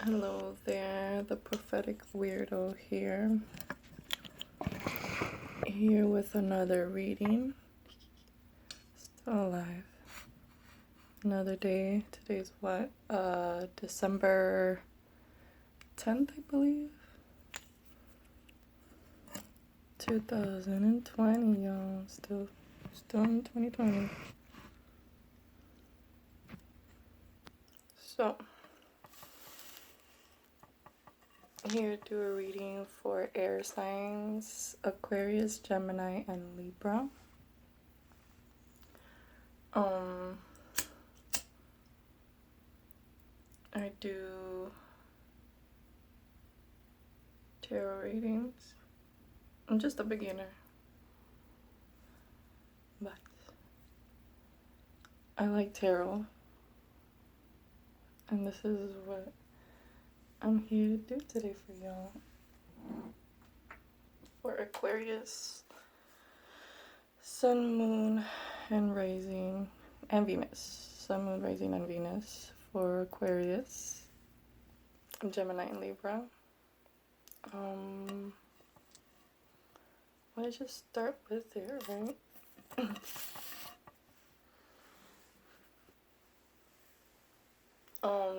Hello there, the prophetic weirdo here. Here with another reading. Still alive. Another day. Today's what? December 10th, I believe. 2020, y'all. Still in 2020. So, here to do a reading for air signs, Aquarius, Gemini, and Libra. I do tarot readings. I'm just a beginner, but I like tarot, and this is what I'm here to do today for y'all. For Aquarius, Sun, Moon, and Rising, and Venus. Sun, Moon, Rising, and Venus for Aquarius, Gemini, and Libra. Let's just start with there, right?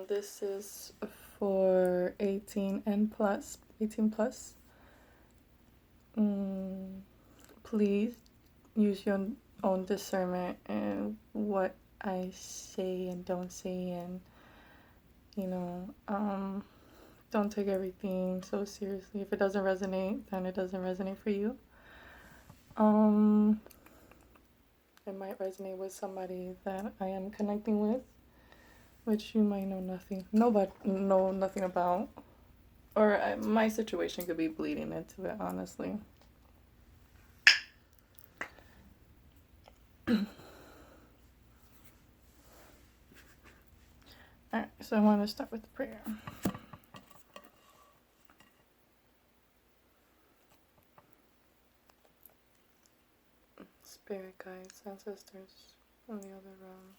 This is for 18 plus. Please use your own discernment and what I say and don't say, and don't take everything so seriously. If it doesn't resonate, then it doesn't resonate for you. It might resonate with somebody that I am connecting with, which you might know nothing about, or my situation could be bleeding into it, honestly. Alright, so I want to start with prayer. Spirit guides, ancestors from the other realm,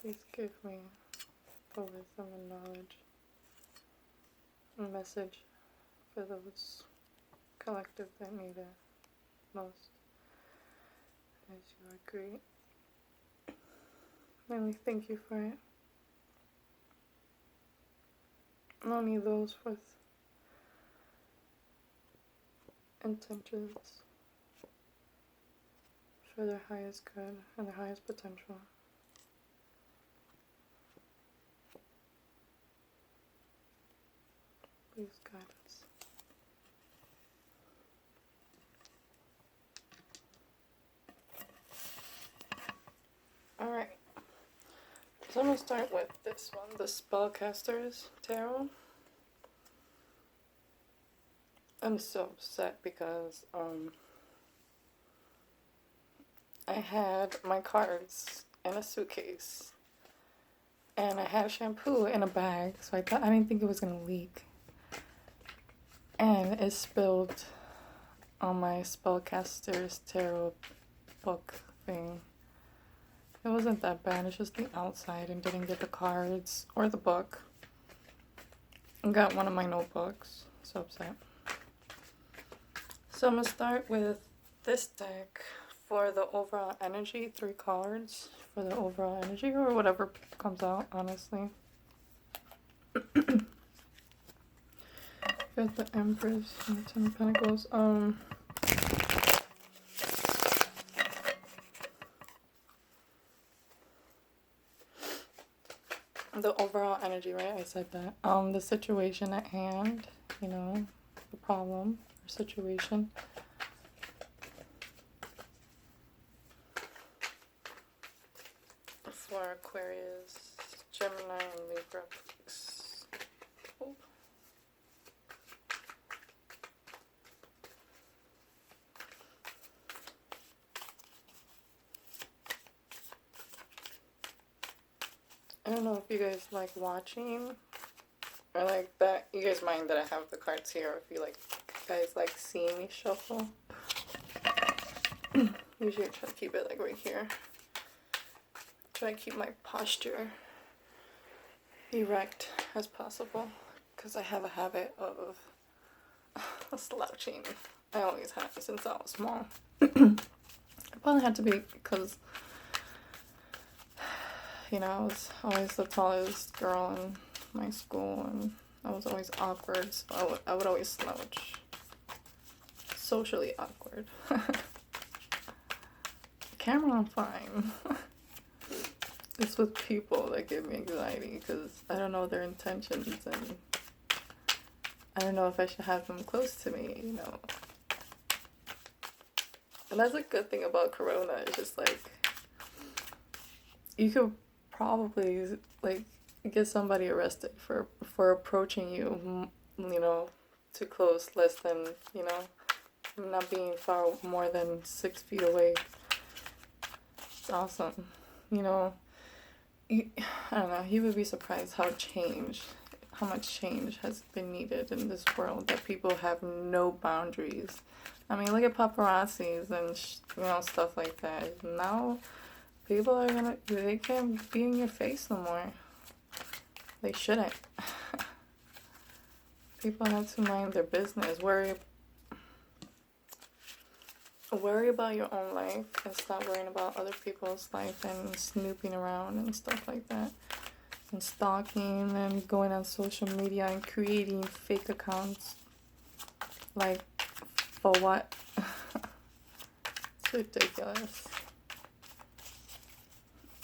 please give me the wisdom and knowledge, a message for those collective that need it most, as you are great. And we thank you for it. Only those with intentions for their highest good and their highest potential. Please guide us. Alright, so I'm going to start with this one, the Spellcasters Tarot. I'm so upset because I had my cards in a suitcase and I had shampoo in a bag, so I didn't think it was gonna leak, and it spilled on my Spellcasters Tarot book thing. It wasn't that bad, it's just the outside, and didn't get the cards or the book. I got one of my notebooks. So upset. So I'm going to start with this deck for the overall energy, 3 cards for the overall energy, or whatever comes out, honestly. Got the Empress and the 10 of Pentacles. The overall energy, right? I said that. The situation at hand, the problem or situation. For Aquarius, Gemini, and Libra. Oh. I don't know if you guys like watching or like that. You guys mind that I have the cards here, or if you guys like seeing me shuffle. Usually I try to keep it like right here. try to keep my posture erect as possible because I have a habit of slouching. I always have since I was small. It probably had to be because, you know, I was always the tallest girl in my school and I was always awkward, so I would always slouch. Socially awkward. Camera, I'm fine. It's with people that give me anxiety because I don't know their intentions and I don't know if I should have them close to me, you know. And that's a good thing about Corona. It's just like you could probably like get somebody arrested for approaching you, you know, too close, less than, you know, not being far more than 6 feet away. It's awesome, you know. I don't know. You would be surprised how much change has been needed in this world. That people have no boundaries. I mean, look at paparazzis and you know, stuff like that. Now, people they can't be in your face no more. They shouldn't. People have to mind their business. Worry about your own life and stop worrying about other people's life and snooping around and stuff like that. And stalking and going on social media and creating fake accounts. Like, for what? It's ridiculous.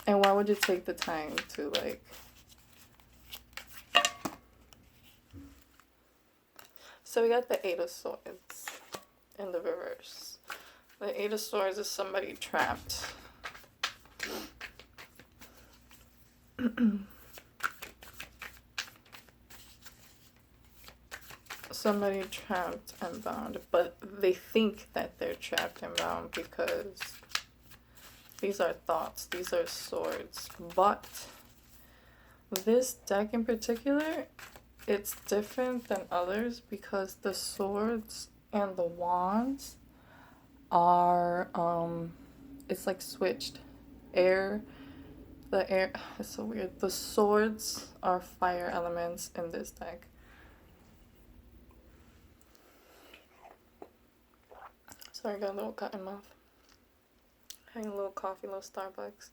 And why would you take the time to, like... So we got the Eight of Swords in the reverse. The Eight of Swords is somebody trapped. Somebody trapped and bound, but they think that they're trapped and bound because these are thoughts, these are swords. But this deck in particular, it's different than others because the swords and the wands are it's like switched. It's so weird. The swords are fire elements in this deck. Sorry, I got a little cotton mouth. Having a little coffee, a little Starbucks.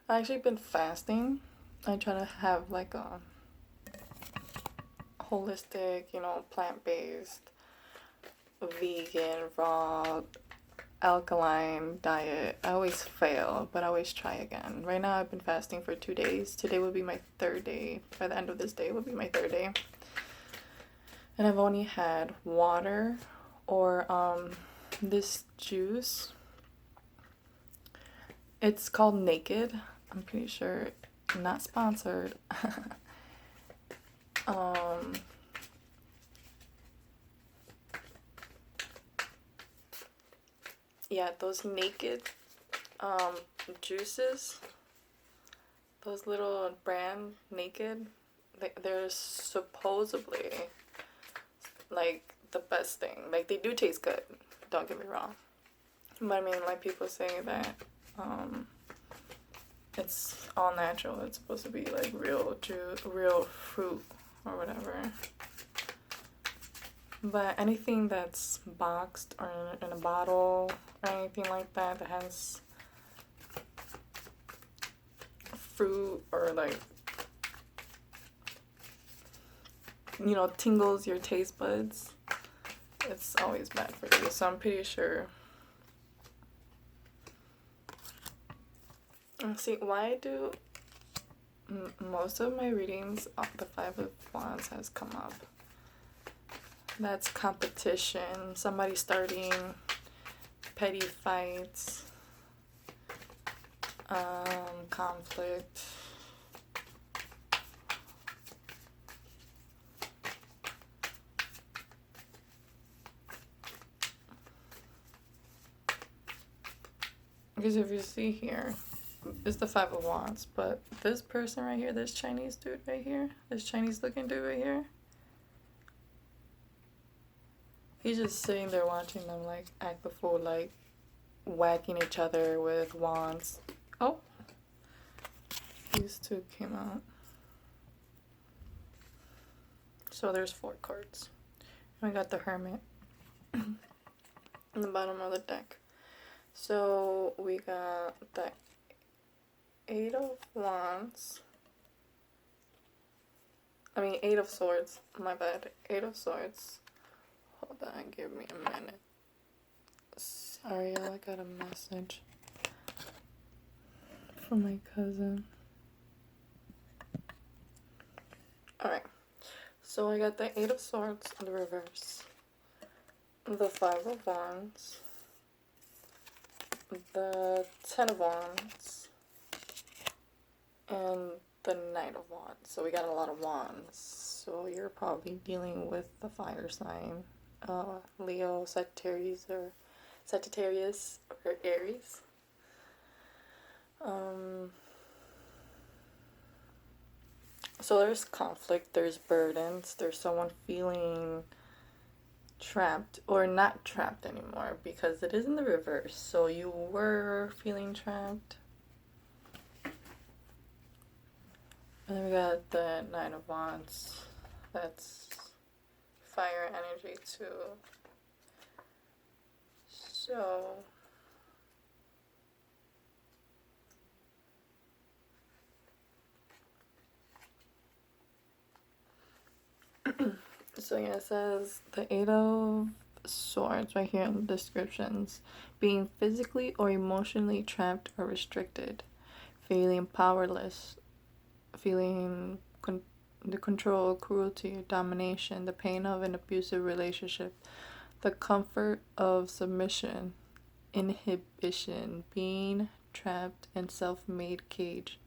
I've actually been fasting. I try to have like a holistic, you know, plant-based, vegan, raw, alkaline diet. I always fail, but I always try again. Right now I've been fasting for 2 days. Today will be my 3rd day. By the end of this day will be my 3rd day. And I've only had water or this juice. It's called Naked. I'm pretty sure. Not sponsored. Yeah, those Naked juices, those little brand Naked, they're supposedly like the best thing. Like, they do taste good, don't get me wrong, but I mean, like, people say that it's all natural. It's supposed to be like real juice, real fruit or whatever. But anything that's boxed or in a bottle or anything like that that has fruit or, like, you know, tingles your taste buds, it's always bad for you. So I'm pretty sure. See, why do most of my readings, the Five of Wands has come up? That's competition, somebody starting petty fights, conflict. Because if you see here, it's the Five of Wands, but this person right here, this Chinese dude right here, this Chinese looking dude right here, he's just sitting there watching them, like, act the fool, like, whacking each other with wands. Oh, these two came out. So there's 4 cards. We got the Hermit in the bottom of the deck. So we got the 8 of Wands. 8 of Swords. My bad. 8 of Swords. Hold on, give me a minute. Sorry, I got a message from my cousin. Alright. So I got the 8 of Swords in the reverse. The 5 of Wands. The 10 of Wands. And the Knight of Wands. So we got a lot of wands. So you're probably dealing with the fire sign. Leo, Sagittarius, or Aries. So there's conflict, there's burdens, there's someone feeling trapped or not trapped anymore because it is in the reverse. So you were feeling trapped. And then we got the Nine of Wands. That's fire energy too. So yeah, it says the 8 of Swords right here in the descriptions. Being physically or emotionally trapped or restricted. Feeling powerless. Feeling the control, cruelty, domination, the pain of an abusive relationship. The comfort of submission. Inhibition. Being trapped in self-made cage.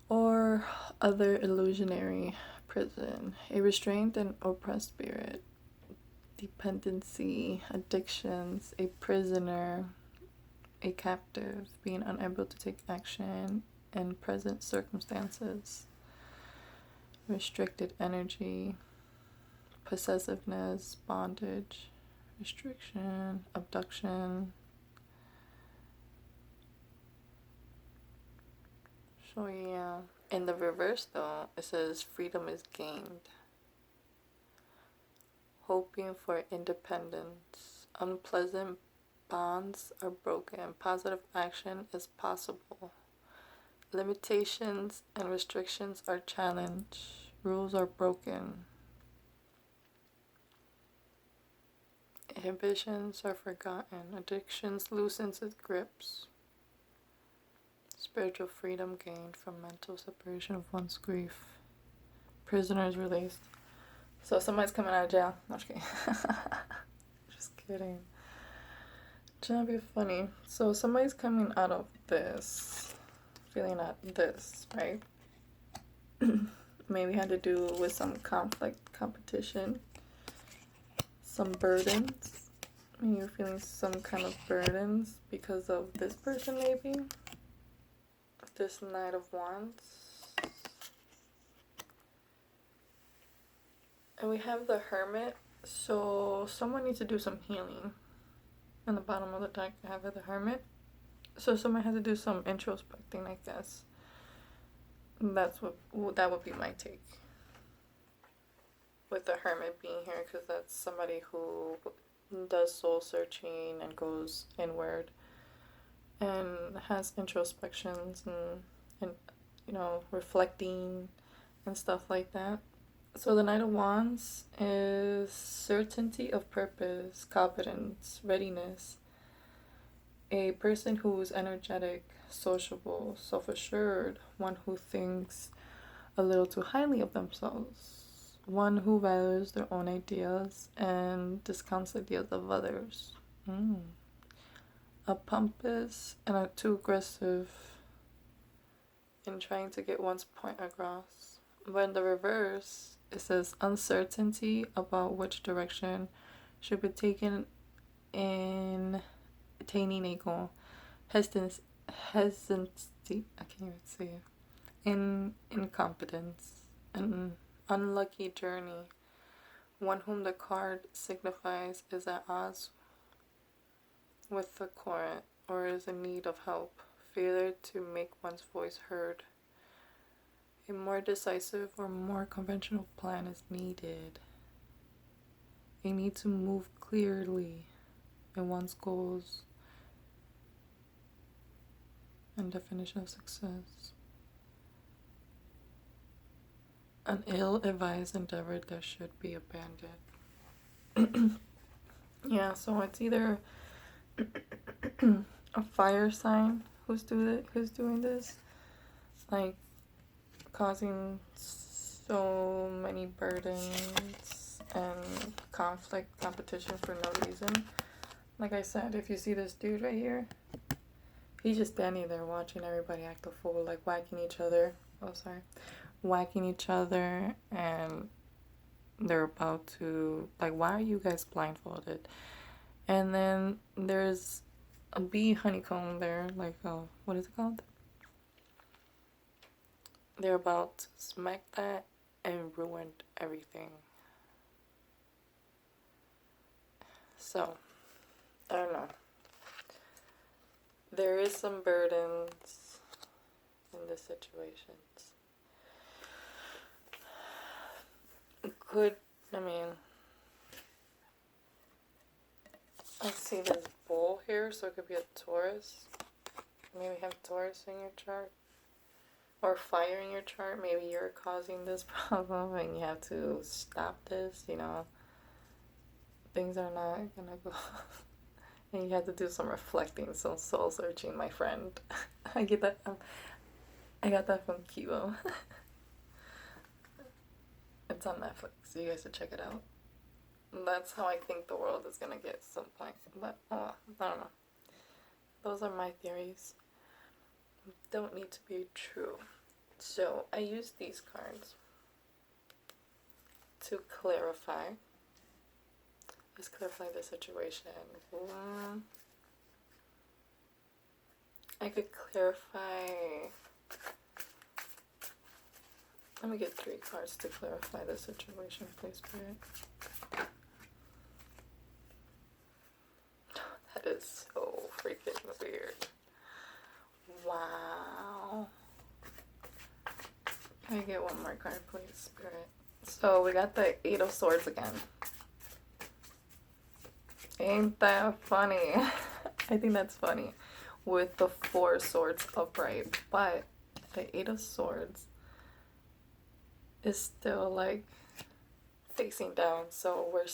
Or other illusionary prison, a restrained and oppressed spirit, dependency, addictions, a prisoner, a captive, being unable to take action in present circumstances, restricted energy, possessiveness, bondage, restriction, abduction. So yeah. In the reverse, though, it says freedom is gained. Hoping for independence. Unpleasant bonds are broken. Positive action is possible. Limitations and restrictions are challenged. Rules are broken. Inhibitions are forgotten. Addictions loosens its grips. Spiritual freedom gained from mental separation of one's grief. Prisoners released. So somebody's coming out of jail. No, just kidding. Just kidding. Trying to be funny. So somebody's coming out of this, feeling at this, right? Maybe had to do with some conflict, competition, some burdens. Maybe you're feeling some kind of burdens because of this person, maybe. This Knight of Wands. And we have the Hermit. So someone needs to do some healing. In the bottom of the deck, I have the Hermit. So someone has to do some introspecting, I guess. That would be my take. With the Hermit being here, because that's somebody who does soul searching and goes inward. And has introspections and reflecting and stuff like that. So the Knight of Wands is certainty of purpose, competence, readiness. A person who's energetic, sociable, self-assured, one who thinks a little too highly of themselves, one who values their own ideas and discounts ideas of others. A pompous and too aggressive in trying to get one's point across. But in the reverse, it says uncertainty about which direction should be taken in attaining a goal. Hesitancy, I can't even say it. Incompetence, an unlucky journey. One whom the card signifies is at odds with the current or is in need of help, failure to make one's voice heard. A more decisive or more conventional plan is needed. A need to move clearly in one's goals and definition of success. An ill-advised endeavor that should be abandoned. Yeah, so it's either a fire sign who's doing this, like causing so many burdens and conflict, competition for no reason. Like I said, if you see this dude right here, he's just standing there watching everybody act a fool, like whacking each other, and they're about to, like, why are you guys blindfolded? And then there's a bee honeycomb there, like, what is it called? They're about to smack that and ruin everything. So, I don't know. There is some burdens in this situation. I see this bull here, so it could be a Taurus. Maybe have Taurus in your chart. Or fire in your chart. Maybe you're causing this problem and you have to stop this, Things are not gonna go. And you have to do some reflecting, some soul searching, my friend. I got that from Kibo. It's on Netflix, so you guys should check it out. That's how I think the world is gonna get some point. But I don't know. Those are my theories. Don't need to be true. So I use these cards to clarify. Let's clarify the situation. I could clarify. Let me get 3 cards to clarify the situation, please, Spirit. That is so freaking weird. Wow. Can I get one more card, please, Spirit? So we got the 8 of Swords again. Ain't that funny? I think that's funny. With the 4 Swords upright. But the 8 of Swords is still like facing down. So we're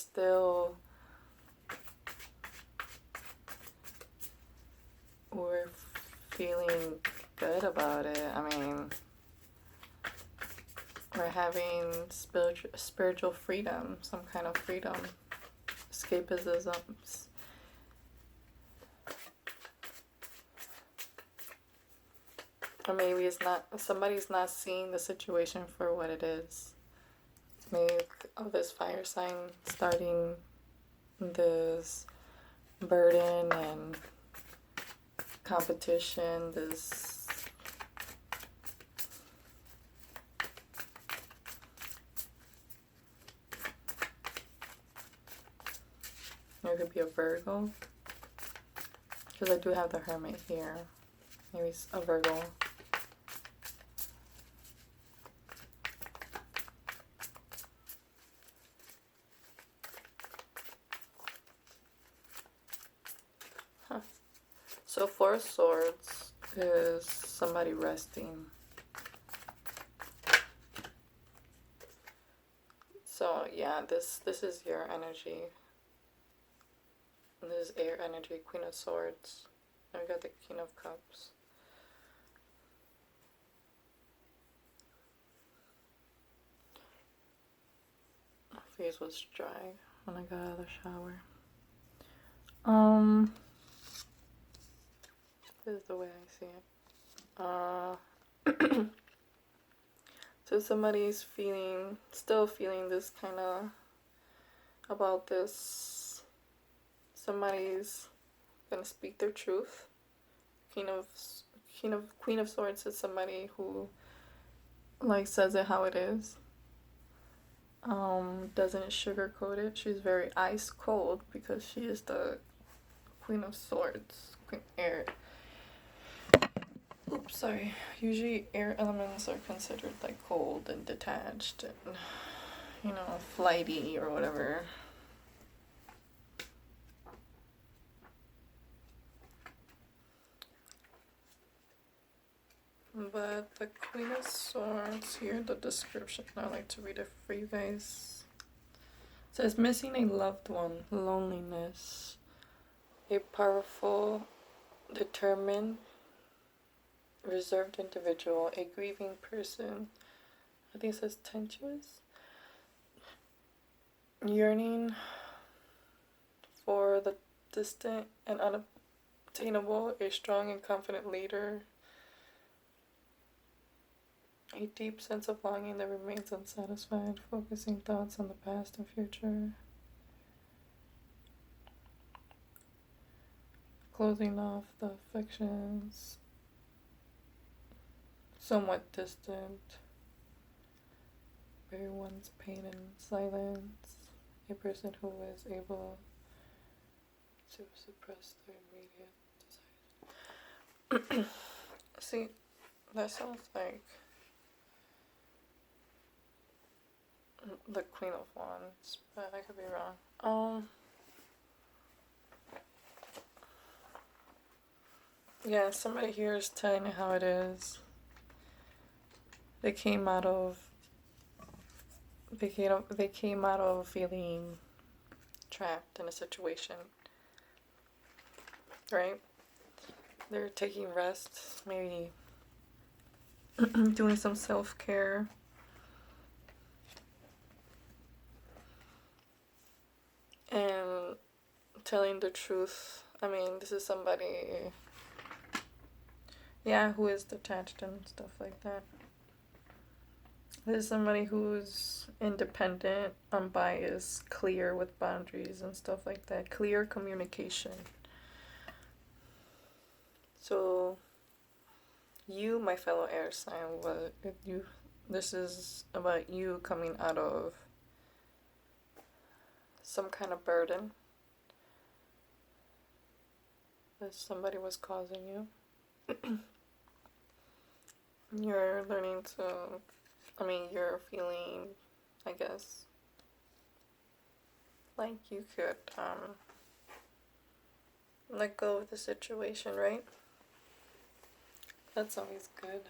feeling good about it. I mean, we're having spiritual freedom, some kind of freedom, escapism. Or maybe somebody's not seeing the situation for what it is. Maybe this fire sign starting this burden and competition, this it could be a Virgo, because I do have the Hermit here. Maybe it's a Virgo. So 4 Swords is somebody resting. So yeah, this is your energy. This is air energy, Queen of Swords. And we got the King of Cups. My face was dry when I got out of the shower. This is the way I see it. So somebody's still feeling this kind of about this. Somebody's gonna speak their truth. Queen of Swords is somebody who like says it how it is. Doesn't sugarcoat it. She's very ice cold because she is the Queen of Swords, Queen Air. sorry. Usually air elements are considered like cold and detached and, flighty or whatever. But the Queen of Swords, here the description, I like to read it for you guys. It says, missing a loved one, loneliness, a powerful, determined, reserved individual, a grieving person, I think it says tenuous, yearning for the distant and unobtainable, a strong and confident leader, a deep sense of longing that remains unsatisfied, focusing thoughts on the past and future, closing off the affections, somewhat distant, bury one's pain in silence, a person who is able to suppress their immediate desires. See, that sounds like the Queen of Wands, but I could be wrong. Yeah, somebody here is telling me how it is. They came out of feeling trapped in a situation, right? They're taking rest, maybe doing some self-care. And telling the truth. I mean, this is somebody, who is detached and stuff like that. This is somebody who's independent, unbiased, clear with boundaries and stuff like that. Clear communication. So, you, my fellow air sign, this is about you coming out of some kind of burden that somebody was causing you. You're learning to, you're feeling, I guess, like you could let go of the situation, right? That's always good.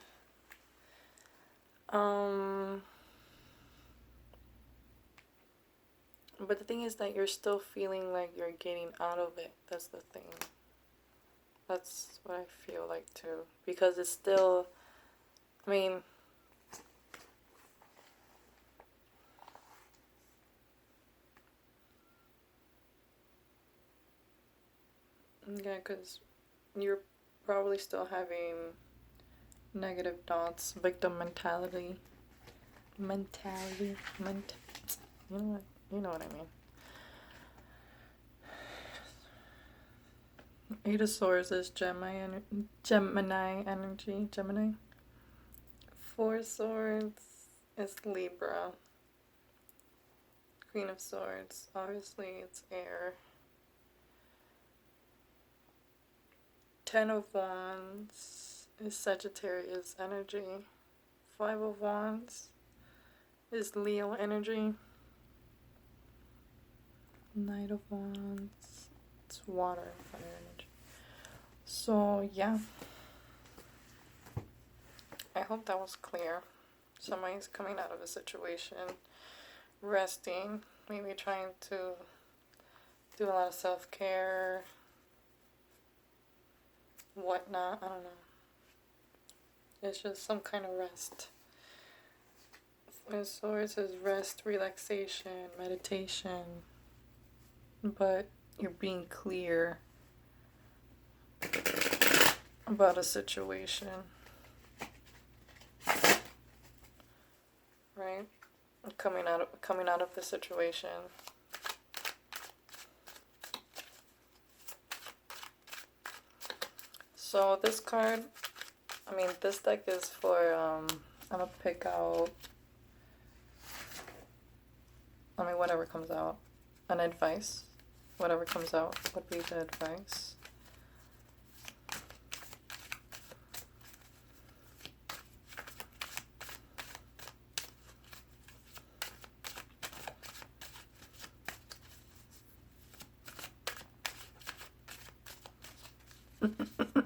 But the thing is that you're still feeling like you're getting out of it. That's the thing. That's what I feel like too. Because it's still, yeah, because you're probably still having negative thoughts, victim mentality. You know what I mean. Eight of Swords is Gemini energy. Gemini. Four of Swords is Libra. Queen of Swords, obviously it's air. Ten of Wands is Sagittarius energy. Five of Wands is Leo energy. Knight of Wands, it's water and fire energy. So yeah, I hope that was clear. Somebody's coming out of a situation, resting, maybe trying to do a lot of self-care, whatnot, I don't know. It's just some kind of rest. And so it says rest, relaxation, meditation, but you're being clear about a situation, right? Coming out of the situation. So this card, this deck is for I'm gonna pick out, whatever comes out, an advice. Whatever comes out would be the advice.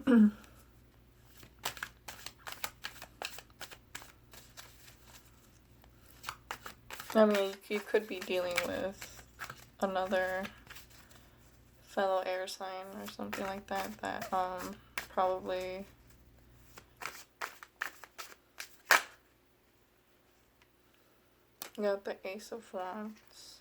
I mean, you could be dealing with another fellow air sign or something like that that probably got the Ace of Wands.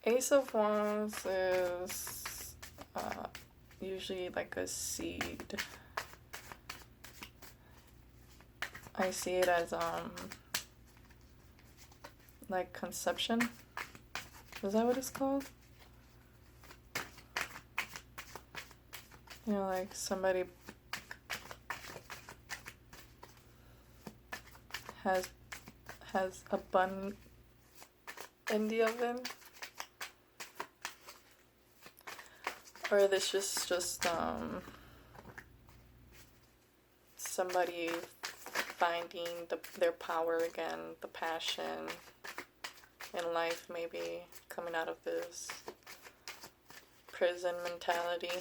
Ace of Wands is usually like a seed. I see it as like conception. Is that what it's called? You know, like somebody has a bun in the oven, or this is just somebody finding their power again, the passion in life, maybe coming out of this prison mentality,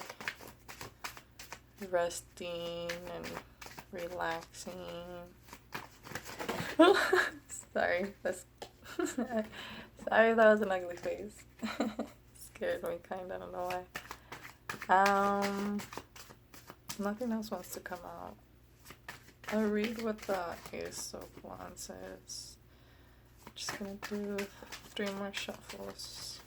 resting and relaxing. Sorry, that's sorry, that was an ugly face. Scared me kind of, I don't know why. Nothing else wants to come out. I'll read what the Ace of Wands is. Just gonna do 3 more shuffles.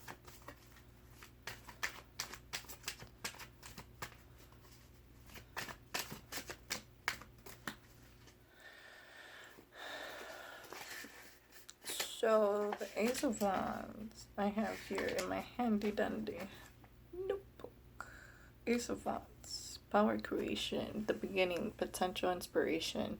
So, the Ace of Wands I have here in my handy dandy notebook. Ace of Wands, power creation, the beginning, potential inspiration.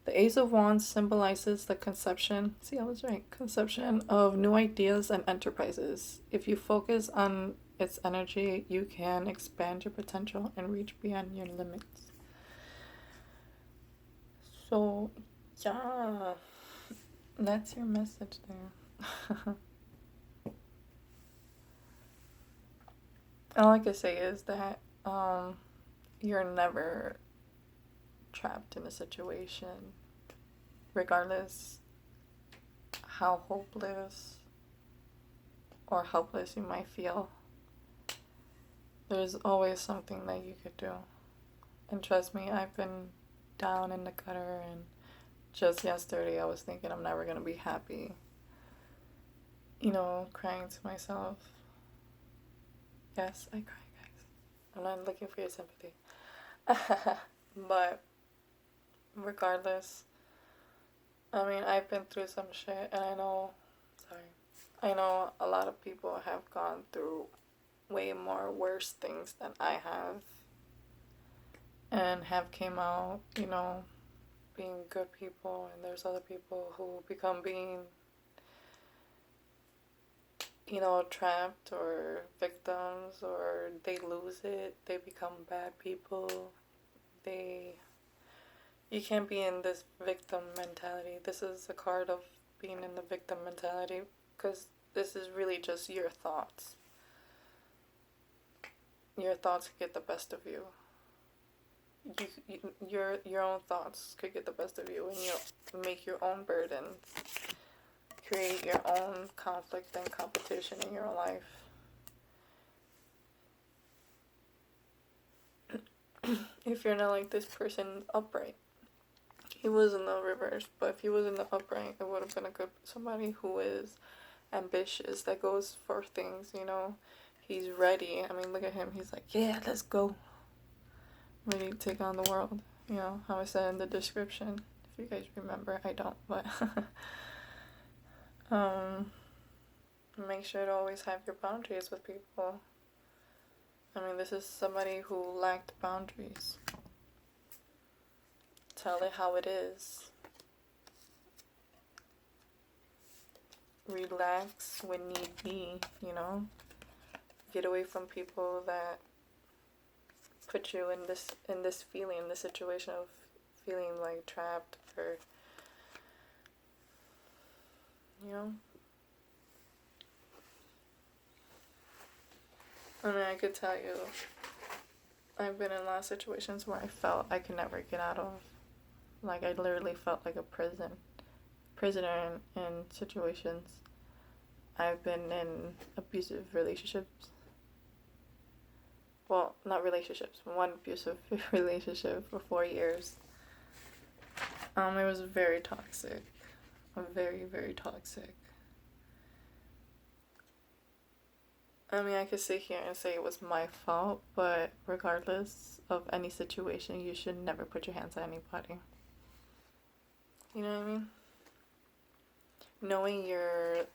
The Ace of Wands symbolizes the conception, see, I was right, conception of new ideas and enterprises. If you focus on its energy, you can expand your potential and reach beyond your limits. So, yeah. That's your message there. All I can say is that you're never trapped in a situation, regardless how hopeless or helpless you might feel. There's always something that you could do. And trust me, I've been down in the gutter, and just yesterday I was thinking I'm never going to be happy. You know, crying to myself. Yes, I cry, guys. I'm not looking for your sympathy. But regardless, I mean, I've been through some shit, and I know a lot of people have gone through way more worse things than I have, and have came out, you know, being good people, and there's other people who become being, you know, trapped or victims, or they lose it, they become bad people. You can't be in this victim mentality. This is a card of being in the victim mentality, because this is really just your thoughts. Your thoughts could get the best of you. Your own thoughts could get the best of you, and you make your own burdens, create your own conflict and competition in your life. If you're not like this person upright, he was in the reverse, but if he was in the upright, it would have been somebody who is ambitious, that goes for things, you know. He's ready. I mean, look at him. He's like, yeah, let's go. Ready to take on the world. You know, how I said in the description. If you guys remember, I don't, but make sure to always have your boundaries with people. I mean, this is somebody who lacked boundaries. Tell it how it is. Relax when need be, you know. Get away from people that put you in this feeling, this situation of feeling like trapped, or you know? I mean, I could tell you, I've been in a lot of situations where I felt I could never get out of. Like, I literally felt like a prisoner in situations. I've been in abusive relationships. Well, not relationships, one abusive relationship for 4 years. It was very toxic. Very, very toxic. I mean, I could sit here and say it was my fault, but regardless of any situation, you should never put your hands on anybody. You know what I mean? Knowing your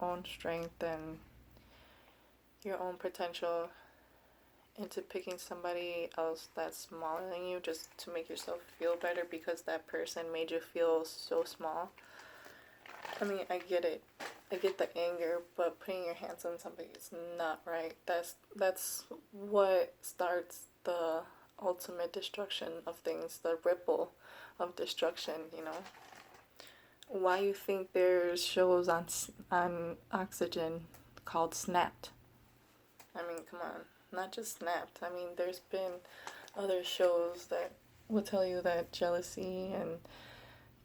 own strength and your own potential into picking somebody else that's smaller than you just to make yourself feel better because that person made you feel so small. I mean, I get it. I get the anger, but putting your hands on somebody is not right. That's what starts the ultimate destruction of things, the ripple of destruction, you know. Why you think there's shows on Oxygen called Snapped? I mean, come on. Not just Snapped. I mean, there's been other shows that will tell you that jealousy and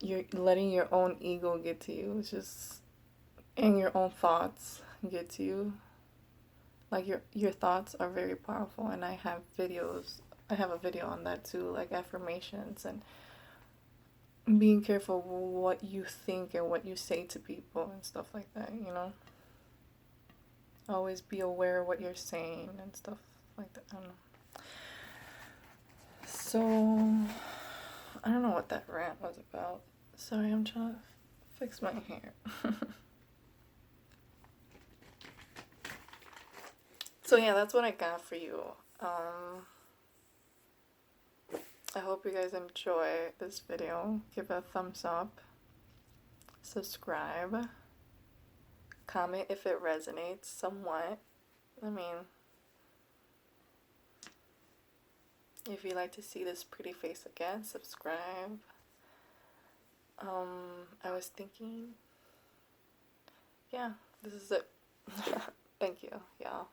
you're letting your own ego get to you. It's just, and your own thoughts get to you. Like, your thoughts are very powerful, and I have a video on that too, like affirmations and being careful what you think and what you say to people and stuff like that, you know? Always be aware of what you're saying and stuff like that. I don't know. So, I don't know what that rant was about. Sorry, I'm trying to fix my hair. So yeah, that's what I got for you. I hope you guys enjoy this video. Give it a thumbs up. Subscribe. Comment if it resonates somewhat. I mean, if you'd like to see this pretty face again, subscribe. I was thinking, yeah, this is it. Thank you, y'all.